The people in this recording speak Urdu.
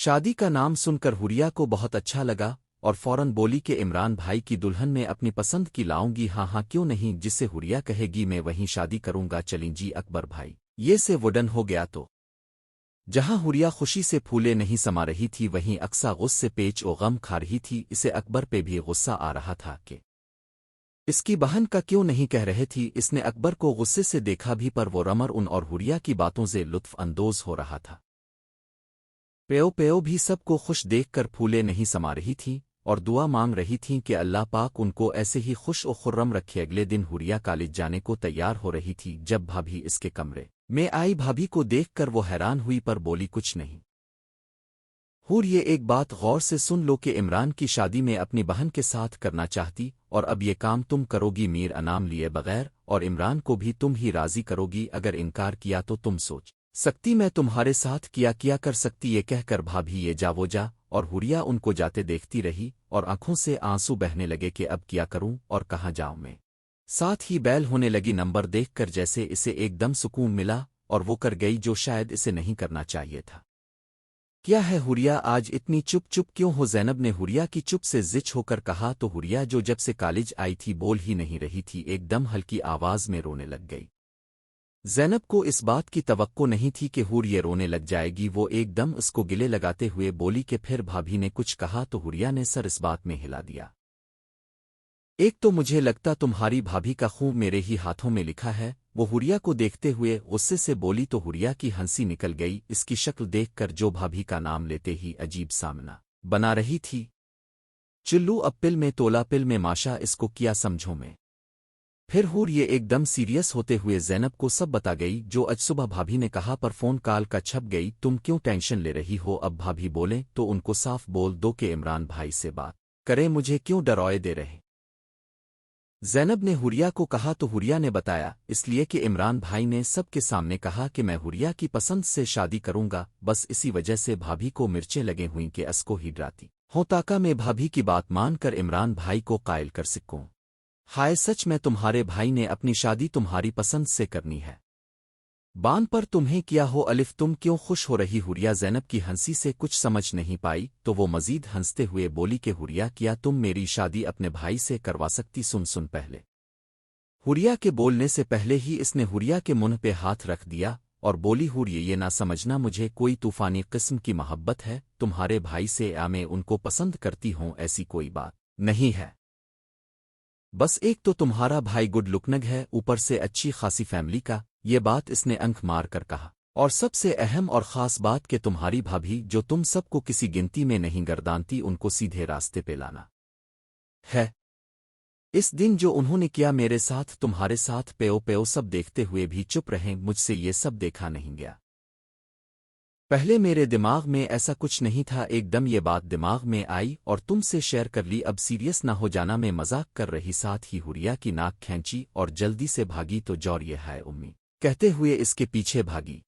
شادی کا نام سن کر حوریہ کو بہت اچھا لگا اور فوراً بولی کہ عمران بھائی کی دلہن میں اپنی پسند کی لاؤں گی، ہاں ہاں کیوں نہیں، جس سے حوریہ کہے گی میں وہیں شادی کروں گا، چلیں جی اکبر بھائی۔ یہ سے وڈن ہو گیا تو جہاں حوریہ خوشی سے پھولے نہیں سما رہی تھی وہیں اقصا غصے پیچ و غم کھا رہی تھی، اسے اکبر پہ بھی غصہ آ رہا تھا کہ اس کی بہن کا کیوں نہیں کہہ رہے تھی، اس نے اکبر کو غصے سے دیکھا بھی پر وہ رمر ان اور حوریہ کی باتوں سے لطف اندوز ہو رہا تھا۔ پیو پیو بھی سب کو خوش دیکھ کر پھولے نہیں سما رہی تھیں اور دعا مانگ رہی تھیں کہ اللہ پاک ان کو ایسے ہی خوش و خرم رکھے۔ اگلے دن حوریہ کالج جانے کو تیار ہو رہی تھی جب بھابھی اس کے کمرے میں آئی، بھابھی کو دیکھ کر وہ حیران ہوئی پر بولی کچھ نہیں۔ حور یہ ایک بات غور سے سن لو کہ عمران کی شادی میں اپنی بہن کے ساتھ کرنا چاہتی اور اب یہ کام تم کرو گی میر انعام لیے بغیر، اور عمران کو بھی تم ہی راضی کرو گی، اگر انکار کیا تو تم سوچ سکتی میں تمہارے ساتھ کیا کر سکتی۔ یہ کہہ کر بھابھی یہ جا وہ جا اور حوریہ ان کو جاتے دیکھتی رہی اور آنکھوں سے آنسو بہنے لگے کہ اب کیا کروں اور کہاں جاؤں میں۔ ساتھ ہی بیل ہونے لگی نمبر دیکھ کر جیسے اسے ایک دم سکون ملا اور وہ کر گئی جو شاید اسے نہیں کرنا چاہیے تھا۔ کیا ہے حوریہ آج اتنی چپ چپ کیوں ہو؟ زینب نے حوریہ کی چپ سے زچ ہو کر کہا تو حوریہ جو جب سے کالج آئی تھی بول ہی نہیں رہی تھی، ایک دم ہلکی آواز میں رونے لگ گئی۔ زینب کو اس بات کی توقع نہیں تھی کہ حور یہ رونے لگ جائے گی، وہ ایک دم اس کو گلے لگاتے ہوئے بولی کہ پھر بھابھی نے کچھ کہا تو حوریہ نے سر اس بات میں ہلا دیا۔ ایک تو مجھے لگتا تمہاری بھابھی کا خون میرے ہی ہاتھوں میں لکھا ہے، وہ حوریہ کو دیکھتے ہوئے غصے سے بولی تو حوریہ کی ہنسی نکل گئی، اس کی شکل دیکھ کر جو بھابھی کا نام لیتے ہی عجیب سامنا بنا رہی تھی۔ چلو اب پل میں تولا پل میں ماشا، اس کو کیا سمجھوں میں؟ پھر حور یہ ایک دم سیریس ہوتے ہوئے زینب کو سب بتا گئی جو اج صبح بھابھی نے کہا پر فون کال کا چھپ گئی۔ تم کیوں ٹینشن لے رہی ہو؟ اب بھابھی بولیں تو ان کو صاف بول دو کہ عمران بھائی سے بات کریں، مجھے کیوں ڈرائے دے رہے؟ زینب نے حوریہ کو کہا تو حوریہ نے بتایا اس لیے کہ عمران بھائی نے سب کے سامنے کہا کہ میں حوریہ کی پسند سے شادی کروں گا، بس اسی وجہ سے بھابھی کو مرچیں لگے ہوئیں کہ اس کو ہی ڈراتی ہوں تاکہ میں بھابھی کی بات مان کر عمران بھائی کو قائل کر سکوں۔ ہائے سچ میں تمہارے بھائی نے اپنی شادی تمہاری پسند سے کرنی ہے، بان پر تمہیں کیا ہو الف، تم کیوں خوش ہو رہی؟ حوریہ زینب کی ہنسی سے کچھ سمجھ نہیں پائی تو وہ مزید ہنستے ہوئے بولی کہ حوریہ کیا تم میری شادی اپنے بھائی سے کروا سکتی؟ سن پہلے حوریہ کے بولنے سے پہلے ہی اس نے حوریہ کے منہ پہ ہاتھ رکھ دیا اور بولی حوریہ یہ نہ سمجھنا مجھے کوئی طوفانی قسم کی محبت ہے تمہارے بھائی سے، یا میں ان کو پسند کرتی ہوں، ایسی کوئی بات نہیں ہے، بس ایک تو تمہارا بھائی گڈ لکنگ ہے، اوپر سے اچھی خاصی فیملی کا۔ یہ بات اس نے انکھ مار کر کہا، اور سب سے اہم اور خاص بات کہ تمہاری بھابھی جو تم سب کو کسی گنتی میں نہیں گردانتی، ان کو سیدھے راستے پہ لانا ہے۔ اس دن جو انہوں نے کیا میرے ساتھ تمہارے ساتھ، پیو پیو سب دیکھتے ہوئے بھی چپ رہیں، مجھ سے یہ سب دیکھا نہیں گیا، پہلے میرے دماغ میں ایسا کچھ نہیں تھا، ایک دم یہ بات دماغ میں آئی اور تم سے شیئر کر لی، اب سیریس نہ ہو جانا، میں مذاق کر رہی۔ ساتھ ہی حوریہ کی ناک کھینچی اور جلدی سے بھاگی تو جور یہ ہے امی کہتے ہوئے اس کے پیچھے بھاگی۔